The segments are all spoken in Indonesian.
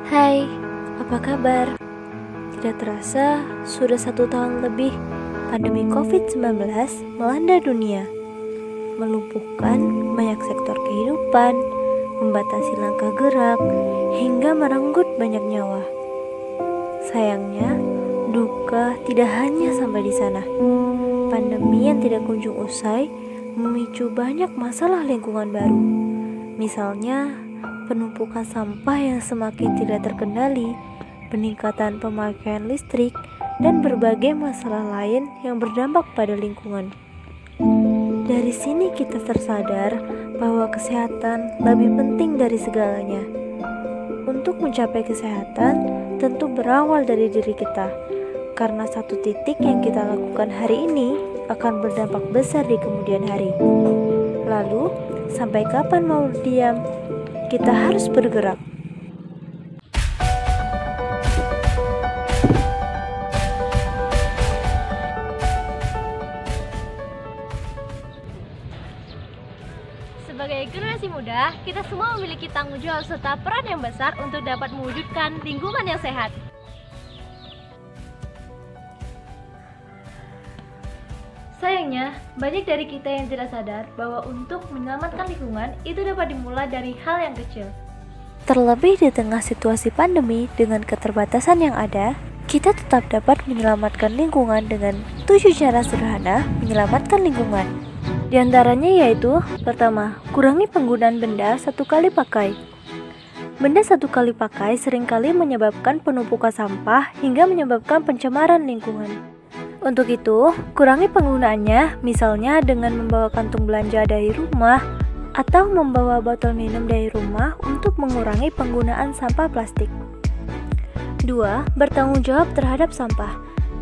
Hai, apa kabar? Tidak terasa, sudah 1 tahun lebih pandemi COVID-19 melanda dunia, melumpuhkan banyak sektor kehidupan, membatasi langkah gerak, hingga merenggut banyak nyawa. Sayangnya, duka tidak hanya sampai di sana. Pandemi yang tidak kunjung usai memicu banyak masalah lingkungan baru. Misalnya, penumpukan sampah yang semakin tidak terkendali, peningkatan pemakaian listrik, dan berbagai masalah lain yang berdampak pada lingkungan. Dari sini kita tersadar bahwa kesehatan lebih penting dari segalanya. Untuk mencapai kesehatan, tentu berawal dari diri kita, karena satu titik yang kita lakukan hari ini akan berdampak besar di kemudian hari. Lalu, sampai kapan mau diam? Kita harus bergerak. Sebagai generasi muda, kita semua memiliki tanggung jawab serta peran yang besar untuk dapat mewujudkan lingkungan yang sehat. Sayangnya, banyak dari kita yang tidak sadar bahwa untuk menyelamatkan lingkungan itu dapat dimulai dari hal yang kecil. Terlebih di tengah situasi pandemi dengan keterbatasan yang ada, kita tetap dapat menyelamatkan lingkungan dengan 7 cara sederhana menyelamatkan lingkungan. Di antaranya yaitu, pertama, kurangi penggunaan benda satu kali pakai. Benda satu kali pakai seringkali menyebabkan penumpukan sampah hingga menyebabkan pencemaran lingkungan. Untuk itu, kurangi penggunaannya, misalnya dengan membawa kantung belanja dari rumah atau membawa botol minum dari rumah untuk mengurangi penggunaan sampah plastik. 2. Bertanggung jawab terhadap sampah.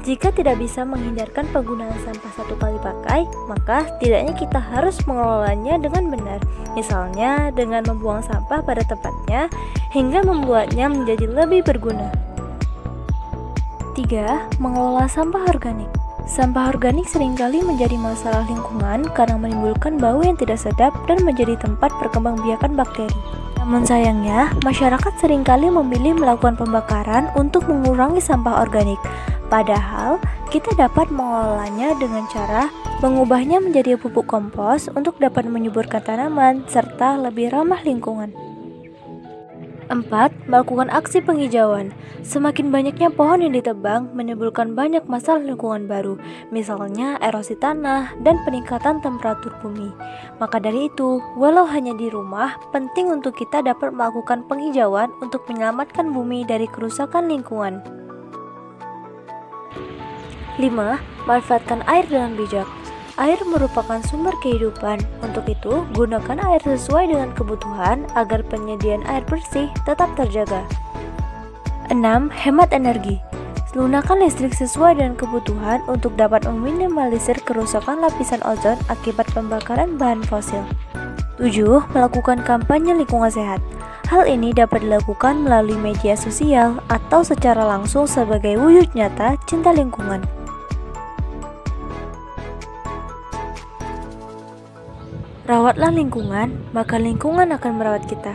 Jika tidak bisa menghindarkan penggunaan sampah satu kali pakai, maka setidaknya kita harus mengelolanya dengan benar, misalnya dengan membuang sampah pada tempatnya hingga membuatnya menjadi lebih berguna. 3. Mengelola sampah organik. Sampah organik seringkali menjadi masalah lingkungan karena menimbulkan bau yang tidak sedap dan menjadi tempat perkembangbiakan bakteri. Namun sayangnya, masyarakat seringkali memilih melakukan pembakaran untuk mengurangi sampah organik. Padahal, kita dapat mengelolanya dengan cara mengubahnya menjadi pupuk kompos untuk dapat menyuburkan tanaman serta lebih ramah lingkungan. 4. Melakukan aksi penghijauan. Semakin banyaknya pohon yang ditebang menimbulkan banyak masalah lingkungan baru, misalnya erosi tanah dan peningkatan temperatur bumi. Maka dari itu, walau hanya di rumah, penting untuk kita dapat melakukan penghijauan untuk menyelamatkan bumi dari kerusakan lingkungan. 5. Manfaatkan air dengan bijak. Air merupakan sumber kehidupan. Untuk itu, gunakan air sesuai dengan kebutuhan agar penyediaan air bersih tetap terjaga. 6. Hemat energi. Gunakan listrik sesuai dengan kebutuhan untuk dapat meminimalisir kerusakan lapisan ozon akibat pembakaran bahan fosil. 7. Melakukan kampanye lingkungan sehat. Hal ini dapat dilakukan melalui media sosial atau secara langsung sebagai wujud nyata cinta lingkungan. Rawatlah lingkungan, maka lingkungan akan merawat kita.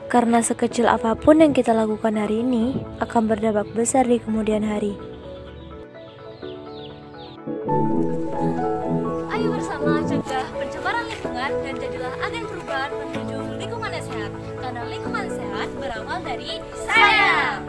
Karena sekecil apapun yang kita lakukan hari ini akan berdampak besar di kemudian hari. Ayo bersama cegah pencemaran lingkungan dan jadilah agen perubahan menuju lingkungan yang sehat. Karena lingkungan sehat berawal dari saya.